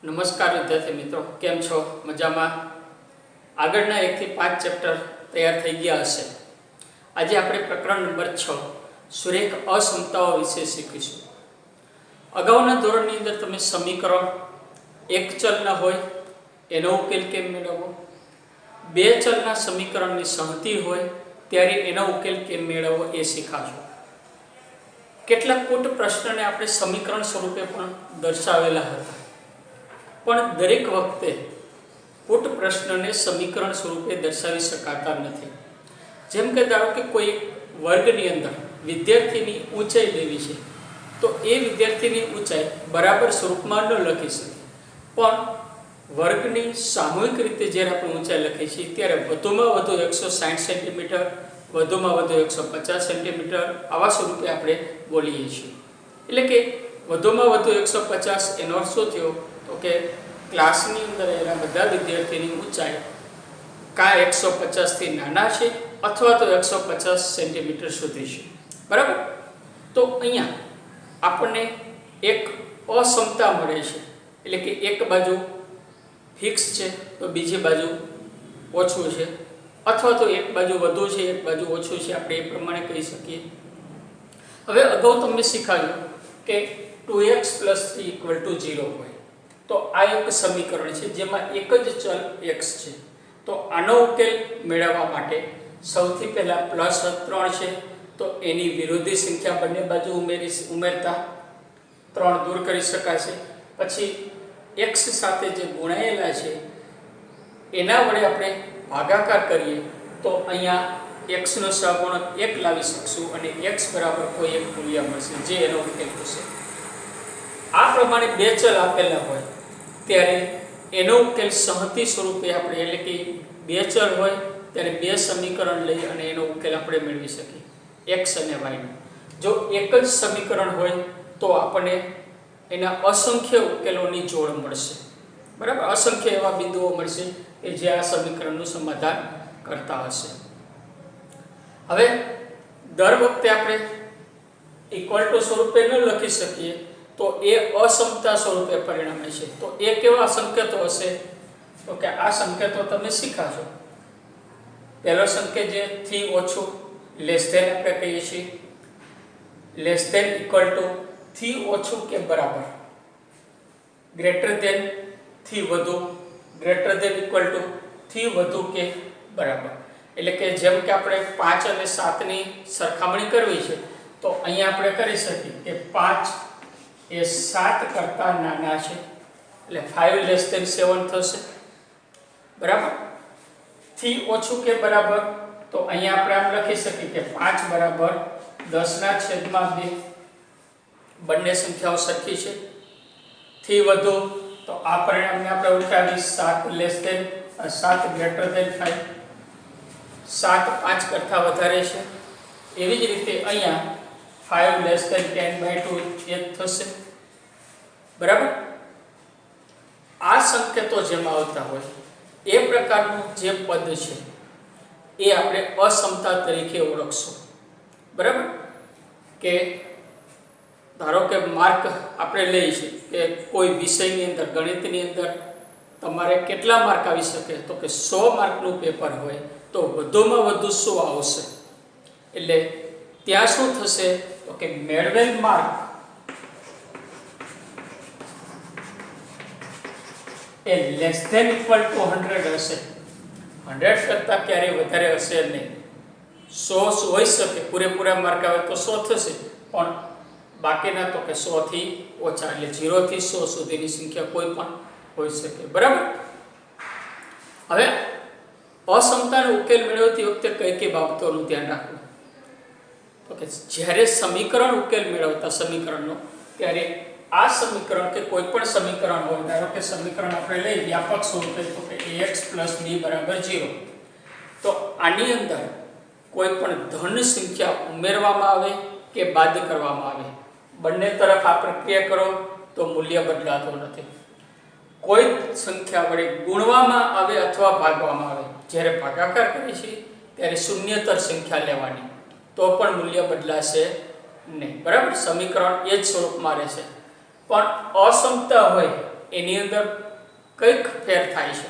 નમસ્કાર વિદ્યાર્થી મિત્રો, કેમ છો? મજામાં? આગળના 1 થી 5 ચેપ્ટર તૈયાર થઈ ગયા હશે. આજે આપણે પ્રકરણ નંબર 6 સુરેખ અસમતાઓ વિશે શીખીશું. અગાઉના ધોરણની અંદર તમે સમીકરણ એક ચલના હોય એનો ઉકેલ કેમ મેળવવો, બે ચલના સમીકરણની સંહતિ હોય ત્યારે એનો ઉકેલ કેમ મેળવવો એ શીખાશો. કેટલાક કૂટ પ્રશ્નને આપણે સમીકરણ સ્વરૂપે પણ દર્શાવેલા હતા, પણ દરેક વખતે કૂટ પ્રશ્નને સમીકરણ સ્વરૂપે દર્શાવી શકાતા નથી. જેમ કે ધારો કે કોઈ વર્ગની અંદર વિદ્યાર્થીની ઊંચાઈ લેવી છે, તો એ વિદ્યાર્થીની ઊંચાઈ બરાબર સ્વરૂપમાં ન લખી શકે, પણ વર્ગની સામૂહિક રીતે જ્યારે આપણે ઊંચાઈ લખીએ છીએ ત્યારે વધુમાં વધુ 160 સેન્ટીમીટર, વધુમાં વધુ 150 સેન્ટીમીટર આવા સ્વરૂપે આપણે બોલીએ છીએ. એટલે કે વધુમાં વધુ 150 એનો અર્થ શું થયો? તો કે ક્લાસની અંદર એના બધા વિદ્યાર્થીની ઊંચાઈ કાં 150થી નાના છે અથવા તો 150 સેન્ટીમીટર સુધી છે. બરાબર? તો અહીંયા આપણને એક અસમતા મળે છે, એટલે કે એક બાજુ ફિક્સ છે તો બીજી બાજુ ઓછું છે, અથવા તો એક બાજુ વધુ છે એક બાજુ ઓછું છે, આપણે એ પ્રમાણે કહી શકીએ. હવે અગાઉ તમને શીખવાડ્યું કે 2x + 3 = 0 હોય તો આ એક સમીકરણ છે જેમાં એક જ ચલ x છે. તો આનો ઉકેલ મેળવવા માટે સૌથી પહેલા +3 છે તો એની વિરોધી સંખ્યા બંને બાજુ ઉમેરતા 3 દૂર કરી શકાશે. પછી x સાથે જે ગુણાયેલા છે એના વડે આપણે ભાગાકાર કરીએ તો અહીંયા x નો સહગુણક 1 લાવી શકશું અને x બરાબર કોઈ એક મૂલ્ય મળશે જે એનો ઉકેલ થશે. આ પ્રમાણે બે ચલ આપેલા હોય ત્યારે એનો ઉકેલ સંહતિ સ્વરૂપે આપણે, એટલે કે બે ચલ હોય ત્યારે બે સમીકરણ લઈ અને એનો ઉકેલ આપણે મેળવી શકીએ, x અને y નો. જો એક જ સમીકરણ હોય તો આપણને એના અસંખ્ય ઉકેલોની જોડ મળશે. બરાબર? અસંખ્ય એવા બિંદુઓ મળશે કે જે આ સમીકરણનું સમાધાન કરતા હશે. હવે દર વખતે આપણે ઇક્વલ ટુ સ્વરૂપે ન લખી શકીએ તો એ અસમતા સ્વરૂપે પરિણમે છે. તો એ કેવા સંકેતો હશે? તો કે આ સંકેતો તમે શીખાશો. પહેલો સંકેત જે થી ઓછું લેસ ધેન આપણે કહીએ છીએ, લેસ ધેન ઇક્વલ ટુ થી ઓછું કે બરાબર, ગ્રેટર ધેન થી વધુ, ગ્રેટર ધેન ઇક્વલ ટુ થી વધુ કે બરાબર. એટલે કે જેમ કે આપણે 5 અને 7 ની સરખામણી કરવી છે તો અહીંયા આપણે કરી શકીએ કે 5 એ 7 કરતા નાના છે એટલે 5 < 7 થશે. બરાબર? થી ઓછું કે બરાબર તો અહીંયા આપણે આમ લખી શકીએ કે 5 બરાબર 10/2. બંને સંખ્યાઓ સરખી છે. થી વધુ તો આ પરિણામને આપણે ઉલટાવી 7 ગ્રેટર ધેન 5, 7 5 કરતા વધારે છે. એવી જ રીતે અહીંયા 5 < 10/2 એ થશે. બરાબર? આ સંકેતો જેમાં આવતા હોય એ પ્રકારનું જે પદ છે એ આપણે અસમતા તરીકે ઓળખશું. બરાબર? કે ધારો કે માર્ક આપણે લઈએ છીએ કે કોઈ વિષયની અંદર, ગણિતની અંદર તમારે કેટલા માર્ક આવી શકે? તો કે 100 માર્કનું પેપર હોય તો વધુમાં વધુ 100 આવશે. એટલે ત્યાં શું થશે? તો કે મેળવેલ માર્ક એ <= 100 હશે. 100 કરતાં ક્યારેય વધારે હશે નહીં. 100 હોઈ શકે, પૂરેપૂરા માર્ક આવે તો 100 થશે, પણ બાકીના તો કે 100 થી ઓછા, એટલે 0 થી 100 સુધીની સંખ્યા કોઈ પણ હોઈ શકે. બરાબર? હવે અસમતાનો ઉકેલ મેળવતી વખતે કઈ કઈ બાબતોનું ધ્યાન રાખવું? તો કે જ્યારે સમીકરણ ઉકેલ મેળવતા સમીકરણનો, ત્યારે આ સમીકરણ કે કોઈ પણ સમીકરણ હોય, ધારો કે સમીકરણ આપણે લઈ વ્યાપક સ્વરૂપે તો કે ax + b = 0, તો આની અંદર કોઈ પણ ધન સંખ્યા ઉમેરવામાં આવે કે બાદ કરવામાં આવે, બંને તરફ આ પ્રક્રિયા કરો તો મૂલ્ય બદલાતું નથી. કોઈ સંખ્યા વડે ગુણવામાં આવે અથવા ભાગવામાં આવે, જ્યારે ભાગાકાર કરીએ છીએ ત્યારે શૂન્યતર સંખ્યા લેવાની, તો પણ મૂલ્ય બદલાશે નહીં. બરાબર? સમીકરણ એ જ સ્વરૂપમાં રહેશે. પણ અસમતા હોય એની અંદર કંઈક ફેર થાય છે.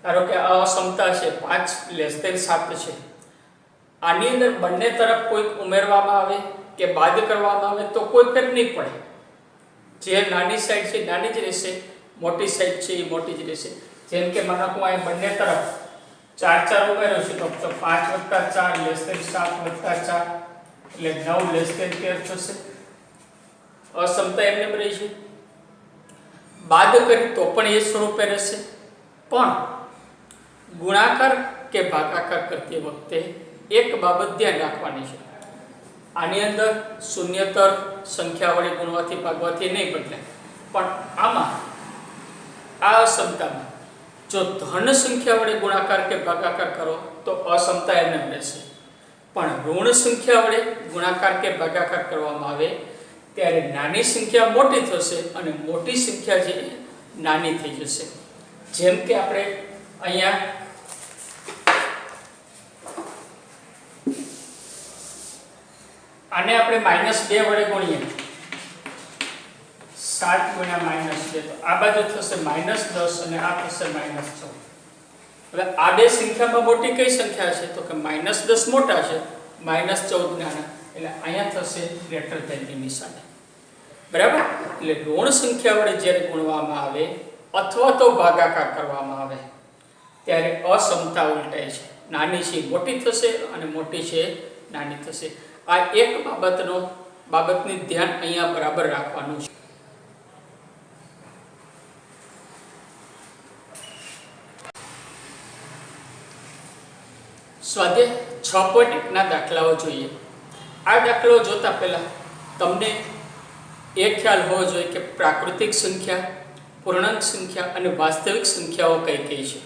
ધારો કે આ અસમતા છે 5 < 7 છે, આની અંદર બંને તરફ કોઈક ઉમેરવામાં આવે કે બાદ કરવામાં આવે તો કોઈ ફેર નહીં પડે. જે નાની સાઈડ છે નાની જ રહેશે, મોટી સાઈડ છે એ મોટી જ રહેશે. જેમ કે માનો હું અહીં બંને તરફ 4 4 ઉમેરું છું તો 5 + 4 < 7 + 4 એટલે 9 < 13 થશે. અસમતા એમને રહી છે. બાદ કરી તો પણ એ સ્વરૂપે રહેશે, પણ ગુણાકાર કે ભાગાકાર કરતી વખતે એક બાબત ધ્યાન રાખવાની છે. આની અંદર શૂન્યતર સંખ્યા વડે ગુણવાથી ભાગવાથી નહીં બદલાય, પણ આમાં આ અસમતામાં જો ધન સંખ્યા વડે ગુણાકાર કે ભાગાકાર કરો તો અસમતા એમને રહેશે, પણ ઋણ સંખ્યા વડે ગુણાકાર કે ભાગાકાર કરવામાં આવે ત્યારે નાની સંખ્યા મોટી થશે અને મોટી સંખ્યા જે નાની થઈ જશે. જેમ કે આપણે અહીંયા આને આપણે -2 વડે ગુણીએ, 7 × -2 તો આ બાજુ થશે -10 અને આ થશે -14. હવે આ બે સંખ્યામાં મોટી કઈ સંખ્યા છે તો કે -10 મોટા છે, -14 નાના, એટલે અહીંયા થશે ગ્રેટર ધેન ની નિશાની. બરાબર? એટલે ઋણ સંખ્યા વડે જ્યારે ગુણવામાં આવે અથવા તો ભાગાકાર કરવામાં આવે ત્યારે અસમતા ઉલટાય છે. નાની છે મોટી થશે અને મોટી છે નાની થશે. આ એક બાબતની ધ્યાન અહીંયા બરાબર રાખવાનું છે. સ્વાધ્યાય 6.1 ના દાખલાઓ જોઈએ. આ દાખલો જોતા પહેલા તમને એ ખ્યાલ હોવો જોઈએ કે પ્રાકૃતિક સંખ્યા, પૂર્ણાંક સંખ્યા અને વાસ્તવિક સંખ્યાઓ કઈ કઈ છે.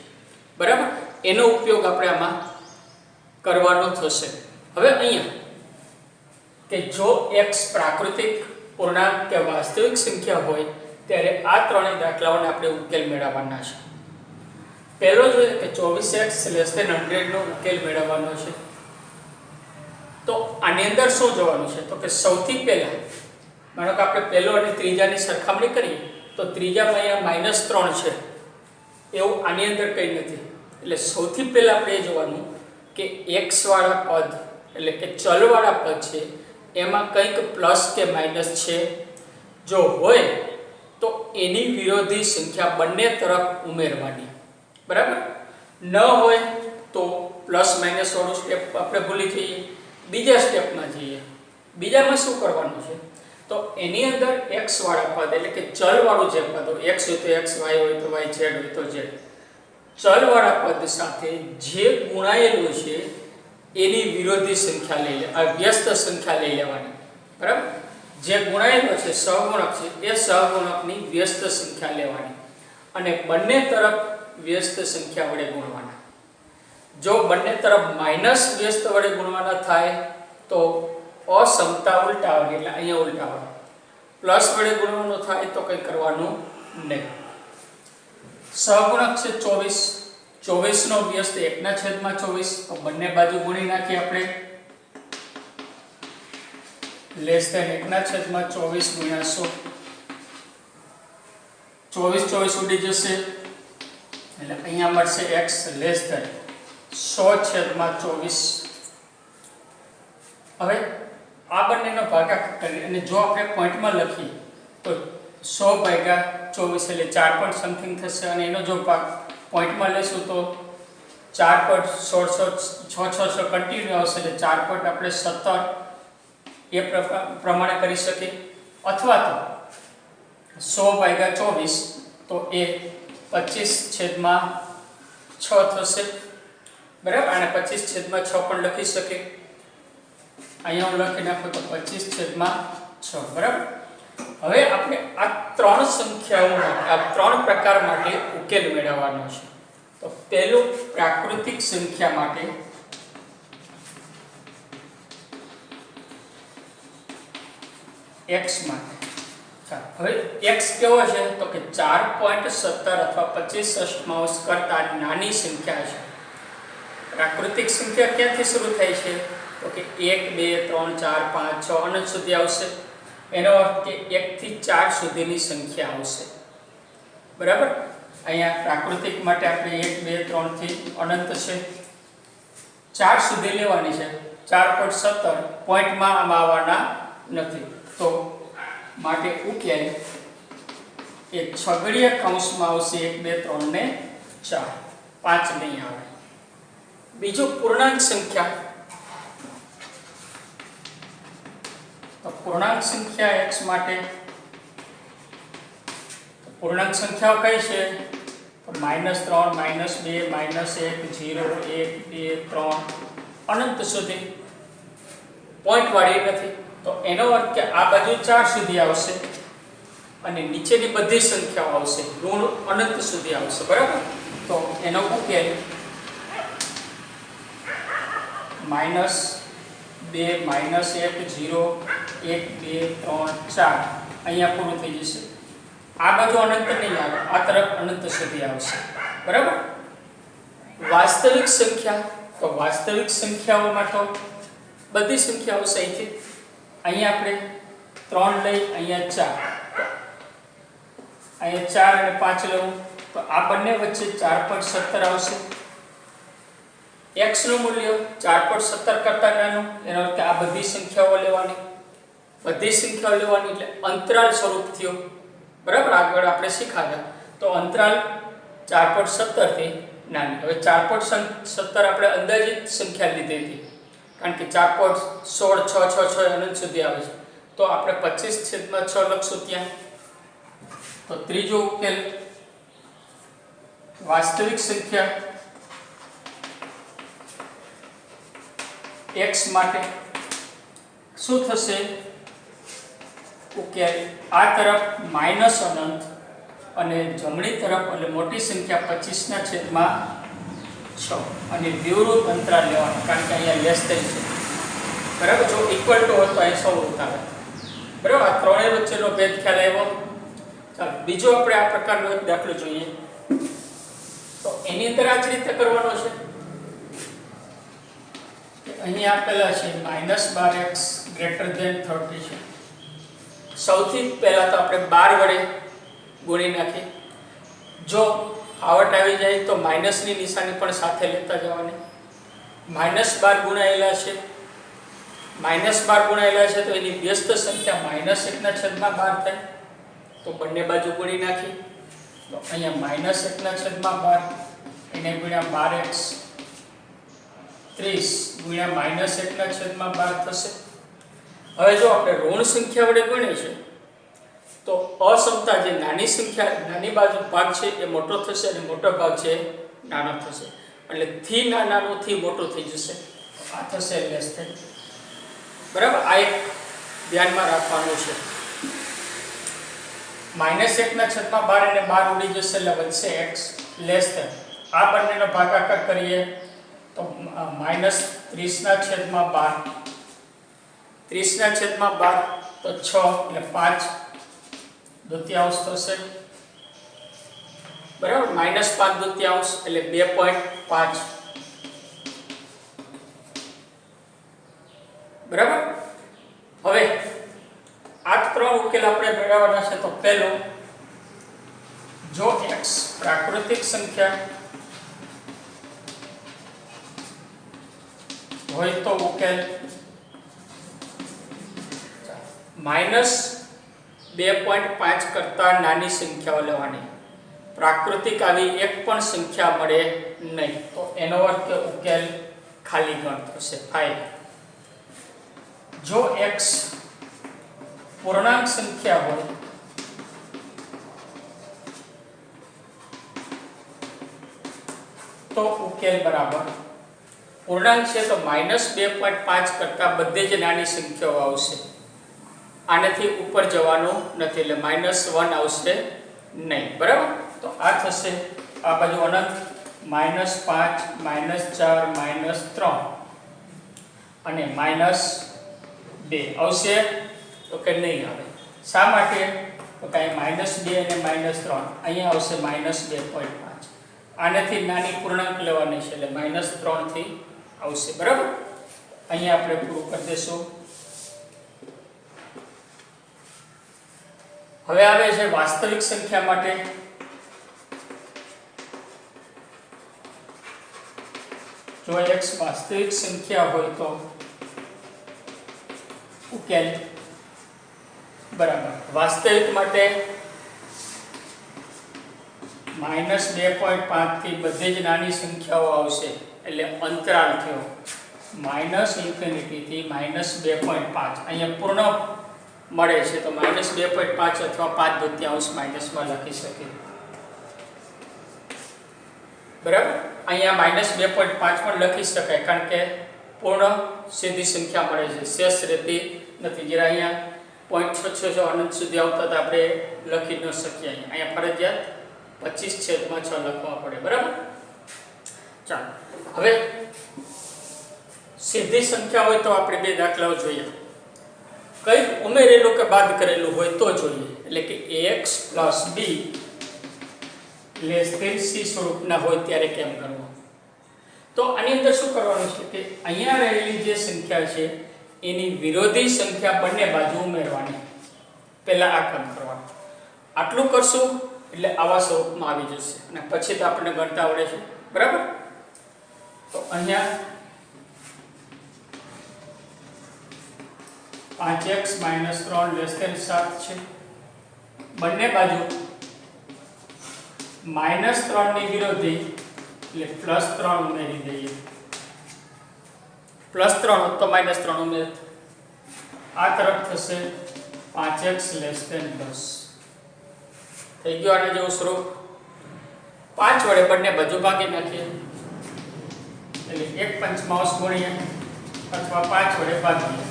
બરાબર? એનો ઉપયોગ આપણે આમાં કરવાનો થશે. હવે અહીંયા કે જો x પ્રાકૃતિક, પૂર્ણાંક કે વાસ્તવિક સંખ્યા હોય ત્યારે આ ત્રણેય દાખલાઓને આપણે ઉકેલ મેળવવાના છે. પહેલો જોઈએ કે 24x < 100 નો ઉકેલ મેળવવાનો છે. તો આની અંદર શું જોવાનું છે તો કે સૌથી પહેલા માનો કે આપણે પહેલો અને ત્રીજાની સરખામણી કરીએ તો ત્રીજામાં અહીંયા -3 છે, એવું આની અંદર કંઈ નથી. એટલે સૌથી પહેલા આપણે એ જોવાનું કે x વાળા પદ એટલે કે ચલ વાળા પદ છે એમાં કંઈક પ્લસ કે માઇનસ છે. જો હોય તો એની વિરોધી સંખ્યા બંને તરફ ઉમેરવાની. બરાબર? ન હોય તો પ્લસ માઇનસ વાળું સ્ટેપ આપણે ભૂલી જઈએ, બીજા સ્ટેપમાં જઈએ. બીજામાં શું કરવાનું છે તો એની અંદર x વાળા પદ એટલે કે ચલ વાળું જે પદ હોય, x હોય તો x, y હોય તો y, z હોય તો z, ચલ વાળા પદ સાથે જે ગુણાયેલું છે એની વિરોધી સંખ્યા લઈ લે, વ્યસ્ત સંખ્યા લઈ લેવાની. બરાબર? જે ગુણાયેલો છે સહગુણક છે એ સહગુણકની વ્યસ્ત સંખ્યા લેવાની અને બંને તરફ વ્યસ્ત સંખ્યા વડે ગુણવાના. જો બંને તરફ માઇનસ વ્યસ્ત વડે ગુણવાના થાય તો અસમતા ઉલટાવવાની, એટલે અહીંયા ઉલટાવવાનું. પ્લસ વડે ગુણવાનું થાય તો કંઈ કરવાનું નહીં. સહગુણક છે 24, 24 નો વ્યસ્ત 1/24 તો બંને બાજુ ગુણી નાખીએ આપણે. < 1/24 ગુણ્યા 100, 24 ઉડી જશે એટલે અહીંયા મળશે x < 100/24. હવે આ બંનેનો ભાગાકાર કરી અને જો આપણે પોઈન્ટમાં લખીએ તો 100/24 એટલે 4 પોઈન્ટ સમથિંગ થશે અને એનો જો ભાગ પોઈન્ટમાં લેશું તો 4 પોઈન્ટ 6 કન્ટિન્યુ આવશે એટલે 4 પોઈન્ટ આપણે 17 એ પ્રમાણે કરી શકીએ. અથવા તો 100/24 તો એ 25/6 થશે. બરાબર? અને 25/6 પણ લખી શકીએ. અહીંયા હું લખી નાખું તો 25/6. બરાબર? હવે આપણે આ ત્રણ સંખ્યાઓ આ ત્રણ પ્રકાર માટે ઉકેલ મેળવવાનો છે. તો પહેલું પ્રાકૃતિક સંખ્યા માટે x માટે. હવે x કેવો છે તો કે 4.17 અથવા 25/8 કરતા નાની સંખ્યા છે. પ્રાકૃતિક સંખ્યા ક્યાંથી શરૂ થાય છે તો કે 1 2 3 4 5 6 અનંત સુધી આવશે. એનો અર્થ કે 1 થી 4 સુધીની સંખ્યા આવશે. બરાબર. અહીંયા પ્રાકૃતિક માટે આપણે 1 2 3 થી અનંત છે 4 સુધી લેવાની છે. 4.17 પોઈન્ટમાં આમાં આવવાના નથી. તો માટે ઉકેલ એ છગડીય કૌંસમાં આવશે 1 2 3 ને 4, 5 નહીં આવે. બીજું પૂર્ણાંક સંખ્યા. તો પૂર્ણાંક સંખ્યા x માટે પૂર્ણાંક સંખ્યાઓ કઈ છે? તો -3 -2 -1 0 1 2 3 અનંત સુધી પોઈન્ટ વાળી નથી. તો એનો અર્થ કે આ બાજુ 4 સુધી આવશે અને નીચેની બધી સંખ્યાઓ આવશે ઋણ અનંત સુધી આવશે. બરાબર. તો એનો ઉકેલ -2 -1 0 1 2 3 4 અહીંયા પૂરું થઈ જશે. આ બાજુ અનંત નહીં આવે, આ તરફ અનંત સુધી આવશે. બરાબર. વાસ્તવિક સંખ્યા. તો વાસ્તવિક સંખ્યાઓમાં તો બધી સંખ્યાઓ સહીથી અહીંયા આપણે 3 લઈ, અહીંયા 4, અહીંયા 4 અને 5 લેવું તો આ બંને વચ્ચે 4.17 આવશે. x નું મૂલ્ય 4.17 કરતા નાનું, એનો અર્થ આ બધી સંખ્યાઓ લેવાની, બધી સંખ્યાઓ લેવાની એટલે અંતરાલ સ્વરૂપ થયો. બરાબર. આગળ આપણે શીખાવ્યા તો અંતરાલ 4.17 થી નાની. હવે 4.17 આપણે અંદાજિત સંખ્યા લીધી હતી કારણ કે 4.16 6 6 6 અનંત સુધી આવે છે. તો આપણે 25/6 લખશું ત્યાં. તો ત્રીજો ઉકેલ વાસ્તવિક સંખ્યા x માટે શું થશે? ઉકેલ આ તરફ માઈનસ અનંત અને જમણી તરફ એટલે મોટી સંખ્યા 25/6 અને વિવૃત અંતરાલ લેવાનું કારણ કે અહીંયા લેસ થઈ છે. બરાબર. જો ઇક્વલ ટુ હોય તો અહીં 100 આવે. બરાબર. આ ત્રણેય વચ્ચેનો ભેદ ખ્યાલ આવ્યો. ચાલો બીજો આપણે આ પ્રકારનો એક દાખલો જોઈએ. તો એની અંદર આ જ રીતે કરવાનો છે. અહીં આપેલા છે -12x > 30 છે. સૌથી પહેલા તો આપણે 12 વડે ગુણી નાખીએ. જો આવટ આવી જાય તો માઈનસની નિશાની પણ સાથે લેતા જવાની. -12 ગુણાયેલા છે, -12 ગુણાયેલા છે તો એની વ્યસ્ત સંખ્યા -1/12 થાય. તો બંને બાજુ ગુણી નાખી. તો અહીંયા -1/12 એને ગુણ્યા 12x 30 ગુણ્યા -1/12 થશે. હવે જો આપણે ઋણ સંખ્યા વડે ગણીએ છે તો અસમતા જે નાની સંખ્યા નાની બાજુ ભાગ છે એ મોટો થશે અને મોટો ભાગ છે નાનો થશે. એટલે થી નાનું થી મોટું થઈ જશે. આ થશે લેસ થઈ. બરાબર. આ એક ધ્યાનમાં રાખવાનું છે. -1/12 અને 12 ઉડી જશે એટલે વધશે x લેસ થઈ. આ બંનેનો ભાગાકાર કરીએ તો -30/12 30/12 તો 6 એટલે 5 દુત્યાંશ થશે. બરાબર. -5 દુત્યાંશ એટલે 2.5. બરાબર. હવે આ ત્રણ ઉકેલ આપણે મેળવવાના છે. તો પહેલો, જો x પ્રાકૃતિક સંખ્યા હોય તો ઉકેલ -2.5 કરતા નાની સંખ્યાઓ લેવાની. પ્રાકૃતિક આવી એક પણ સંખ્યા મળે નહીં તો એનો અર્થ કે ઉકેલ ખાલી ગણ થશે. જો x પૂર્ણાંક સંખ્યા હોય તો ઉકેલ બરાબર પૂર્ણાંક છે તો -2.5 કરતા બધી જ નાની સંખ્યાઓ આવશે. આનાથી ઉપર જવાનું નથી એટલે -1 આવશે નહીં. બરાબર. તો આ થશે આ બાજુ અનંત -5 -4 -3 અને -2 આવશે તો કે નહીં આવે. શા માટે? તો કે -2 અને -3 અહીંયા આવશે -2.5. આનાથી નાની પૂર્ણાંક લેવાની છે એટલે -3 થી આવશે. બરાબર. અહીંયા આપણે પૂરું કરી દઈશું. હવે આવે છે વાસ્તવિક સંખ્યા માટે. જો x વાસ્તવિક સંખ્યા હોય તો ઉકેલ બરાબર વાસ્તવિક માટે -2.5 થી બધી જ નાની સંખ્યાઓ આવશે એટલે અંતરાલ થયો -∞ થી -2.5 અહીંયા પૂર્ણ મળે છે તો -2.5 અથવા 5/2 માઇનસમાં લખી શકીએ બરાબર અહીંયા -2.5 પણ લખી શકાય કારણ કે પૂર્ણ સીધી સંખ્યા મળે છે શેષ રહેતી નથી જ્યારે અહીંયા 0.66 અનંત સુધી આવતા તો આપણે લખી ન શકીએ અહીંયા ફરજિયાત 25/6 લખવા પડે બરાબર ચાલો હવે સીધી સંખ્યા હોય તો આપણે બે દાખલાઓ જોઈએ કઈ ઉમેરેલું કે બાદ કરેલું હોય તો જોઈએ એટલે કે ax + b c સ્વરૂપના હોય ત્યારે કેમ કરવું તો આની અંદર શું કરવાનું છે કે અહીંયા રહેલી જે સંખ્યા છે એની વિરોધી સંખ્યા બંને બાજુ ઉમેરવાની પહેલા આ કામ કરવાનું આટલું કરશું એટલે આવા સ્વરૂપમાં આવી જશે અને પછી તો આપણને ગણતા આવડે છે બરાબર તો અહીંયા 5x - 3 <7 છે બંને બાજુ -3 ની વિરોધી એટલે +3 ઉમેરી દઈએ +3 તો -3 ઉમેર આ તરફ થશે 5x <10 થઈ ગયો આના જેવું સ્વરૂપ 5 વડે બંને બાજુ ભાગી નાખીએ એટલે 1/5 ગુણ્યા અથવા 5 વડે ભાગીએ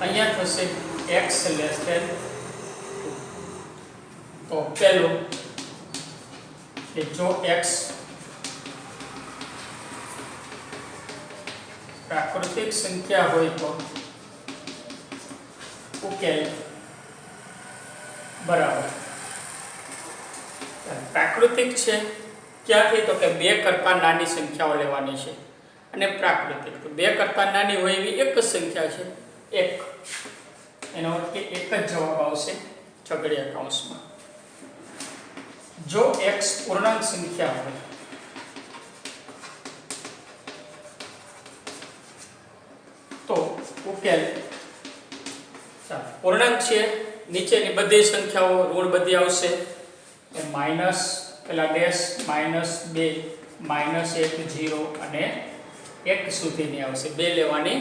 અહીંયા થશે x <2 તો પહેલું કે જો x પ્રાકૃતિક સંખ્યા હોય તો ઉકેલ બરાબર પ્રાકૃતિક છે ક્યાંથી તો કે 2 કરતાં નાની સંખ્યાઓ લેવાની છે અને પ્રાકૃતિક તો 2 કરતાં નાની હોય એવી એક જ સંખ્યા છે 1 એનો અર્થ કે એક જ જવાબ આવશે છગડીયા કૌંસમાં જો x પૂર્ણાંક સંખ્યા હોય તો ઉકેલ પૂર્ણાંક છે નીચેની બધી સંખ્યાઓ ઋણ બધી આવશે માઈનસ પેલા ડેશ -2 -1 0 અને 1 સુધીની આવશે 2 લેવાની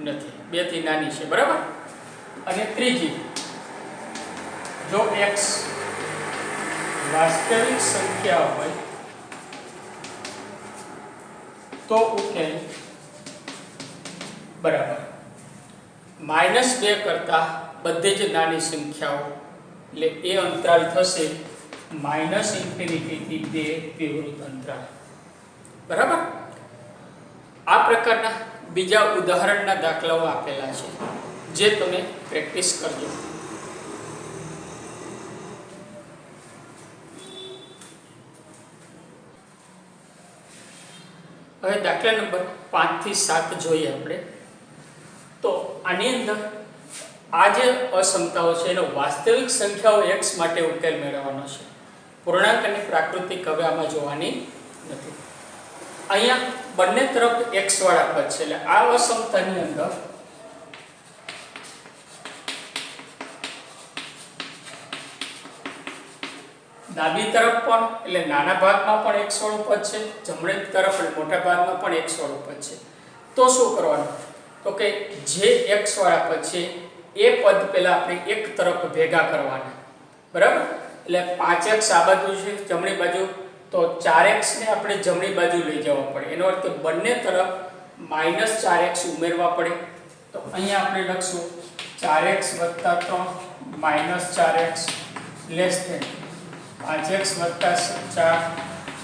નથી 2 થી નાની છે બરાબર અને ત્રીજી જો x વાસ્તવિક સંખ્યા હોય તો ઉકેલ બરાબર -2 કરતા બધી જ નાની સંખ્યાઓ એટલે એ અંતરાલ થશે -∞ થી 2 વિવૃત અંતરાલ બરાબર આ પ્રકારના બીજા ઉદાહરણના દાખલાઓ આપેલા છે જે તમે પ્રેક્ટિસ કરજો હવે દાખલા નંબર 5 થી 7 જોઈએ આપણે તો આની અંદર આ જે અસમતાઓ છે એનો વાસ્તવિક સંખ્યાઓ x માટે ઉકેલ મેળવવાનો છે પૂર્ણાંક અને પ્રાકૃતિક હવે આમાં જોવાની નથી અહીંયા બંને તરફ x વાળા પદ છે એટલે આ અસમતાની અંદર ડાબી તરફ પણ એટલે નાના ભાગમાં પણ x વાળું પદ છે જમણી તરફ એટલે મોટા ભાગમાં પણ x વાળું પદ છે તો શું કરવાનું તો કે જે x વાળા પદ છે એ પદ પહેલા આપણે એક તરફ ભેગા કરવાના બરાબર એટલે 5x આ બાજુ છે જમણી બાજુ તો 4x ને આપણે જમણી બાજુ લઈ જવા પડે એનો અર્થ બંને તરફ -4x ઉમેરવા પડે તો અહીંયા આપણે લખશું 4x + 3 -4x less than 5x + 4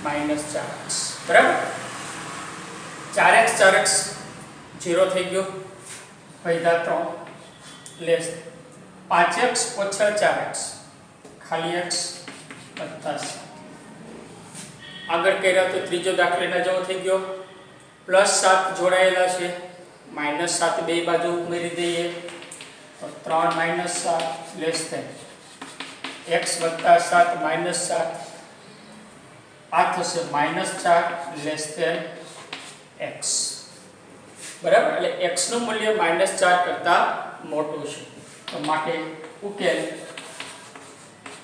-4x બરાબર 4x 0 થઈ ગયો વૈધા 3 લેસ 5x - 4x ખાલી x + આગળ કર્યા તો ત્રીજો દાખલાના જેવો થઈ ગયો +7 જોડાયેલા છે -7 બે બાજુ ઉમેરી દઈએ તો 3 - 7 લેસ ધેન x + 7 - 7 આ થશે -4 લેસ ધેન x, બરાબર. એટલે x નું મૂલ્ય -4 કરતા મોટું છે, તો માટે ઉકેલ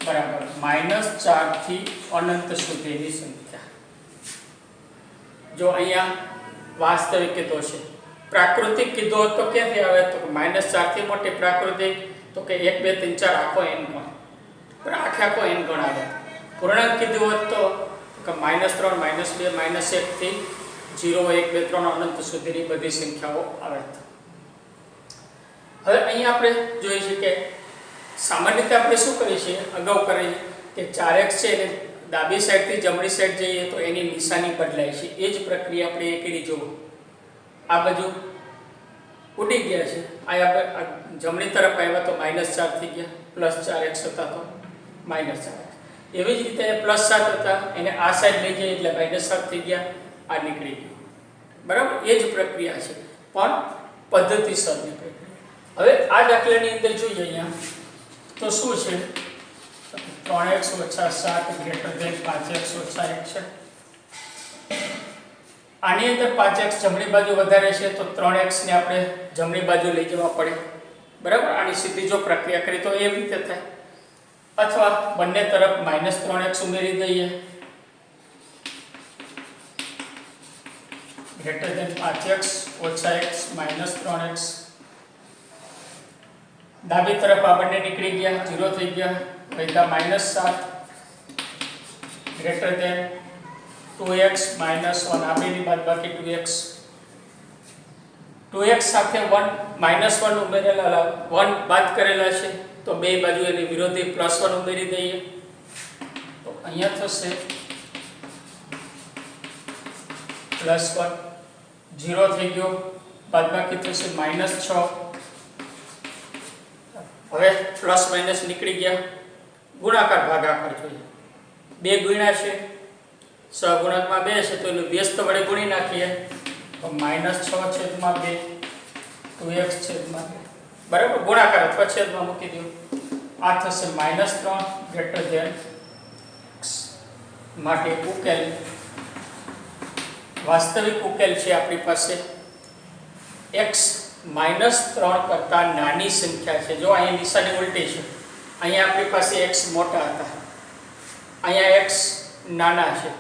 બરાબર -4 થી અનંત સુધીની સંખ્યા. જો અહીંયા વાસ્તવિક કીધો છે, પ્રાકૃતિક કીધો તો ક્યાંથી આવે, તો -4 થી મોટી પ્રાકૃતિક તો કે 1 2 3 4 આખો n ગણ, પણ આખો n ગણ આવે. પૂર્ણાંક કીધું હોત તો કે -3 -2 -1 થી 0 1 2 3 અનંત સુધીની બધી સંખ્યાઓ આવે. હવે અહીંયા આપણે જોઈએ છીએ કે સામાન્ય રીતે આપણે શું કરીએ છીએ, અગાઉ કરીએ કે 4x છે એને ડાબી સાઈડથી જમણી સાઈડ જઈએ તો એની નિશાની બદલાય છે. એ જ પ્રક્રિયા આપણે એ કરી. જુઓ આ બાજુ ઉડી ગયા છે, આ જમણી તરફ આવ્યા તો -4 થઈ ગયા, +4x હતા તો -4x. એવી જ રીતે +7 હતા એને આ સાઈડ લઈ જઈએ એટલે -7 થઈ ગયા, આ નીકળી ગયું, બરાબર. એ જ પ્રક્રિયા છે પણ પદ્ધતિસરની પ્રક્રિયા. હવે આ દાખલાની અંદર જોઈએ અહીંયા તો શું છે, 3x - 7 > 5x - 1 છે. આની અંદર 5x જમણી બાજુ વધારે છે તો 3x ને આપણે જમણી બાજુ લઈ જવા પડે, બરાબર. આની સીધી જો પ્રક્રિયા કરી તો એવી રીતે થાય, અથવા બંને તરફ -3x ઉમેરી દઈએ > 5x - x -3x. ડાબી તરફ આ બંને નીકળી ગયા, 0 થઈ ગયા, વૈધા -7 > 2x - 1. આ બેની બાદબાકી 2x. 2x સાથે 1 ઉમેરેલા 1 બાદ કરેલા છે તો બે બાજુ એની વિરોધી +1 ઉમેરી દઈએ તો અહીંયા થશે +1, 0 થઈ ગયો, બાદબાકી થશે -6. હવે પ્લસ માઇનસ નીકળી ગયા, ગુણાકાર ભાગાકાર જોઈએ. 2 ગુણ્યા છે, સહગુણકમાં 2 છે તો એનું વ્યસ્ત વડે ગુણી નાખીએ તો -6/2 2x/2, બરાબર. ગુણાકાર અથવા છેદમાં મૂકી દો. આ થશે -3 > x. માટે ઉકેલ, વાસ્તવિક ઉકેલ છે આપણી પાસે x -3 કરતા નાની સંખ્યા છે. જો અહીંયા નિશાની ઉલટી છે, અહીંયા આપણી પાસે x મોટા હતા, અહીંયા x નાના છે.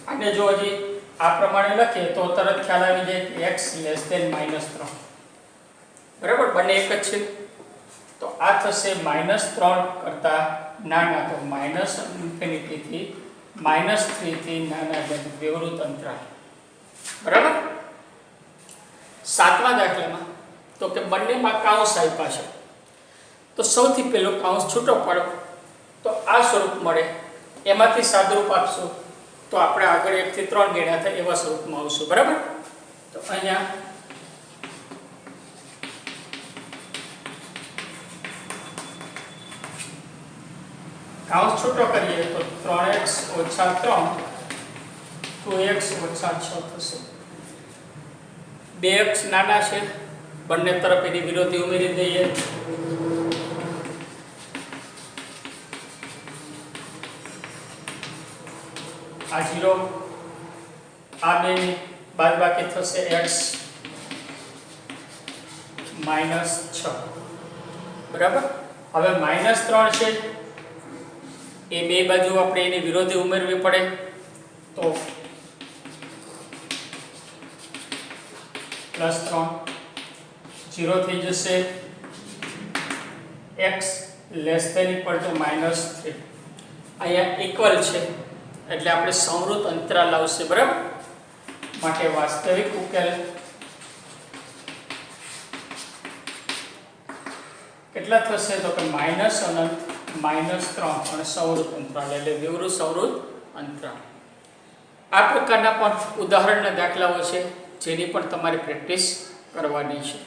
અને જો હજી આ પ્રમાણે લખીએ તો તરત ખ્યાલ આવી જાય કે x <-3, બરાબર. બંને એક જ છે તો આ થશે -3 કરતા નાના, તો -∞ થી -3 થી નાના વિવૃત અંતરાલ, બરાબર. 7મા દાખલામાં તો કે બંનેમાં કાઉન્સ આપ્યા છે તો સૌથી પહેલો કાઉન્સ છૂટો પાડો તો આ સ્વરૂપ મળે, એમાંથી સાદરૂપ આપશું તો આપણે આગળ 1 થી 3 ગણ્યા થાય એવા સ્વરૂપમાં આવશું, બરાબર. તો અહીંયા કાઉન્સ છૂટો કરીએ તો 3x - 3 2x - 6 થશે. 2x નાના છે, બંને તરફ એની વિરોધી ઉમેરી દઈએ આ 0, આ 2 બાદબાકી થશે x -6, બરાબર. હવે -3 છે એ બે બાજુ આપણે એની વિરોધી ઉમેરવી પડે તો +3 0 થઈ જશે, x <= -3. અહીંયા ઇક્વલ છે એટલે આપણે સંવૃત અંતરાલ આવશે, બરાબર. માટે વાસ્તવિક ઉકેલ કેટલા થશે તો કે -∞ -3 અને સંવૃત અંતરાલ એટલે વિવૃત સંવૃત અંતરાલ. આ પ્રકારના પણ ઉદાહરણના દાખલાઓ છે જેની પણ તમારે પ્રેક્ટિસ કરવાની છે.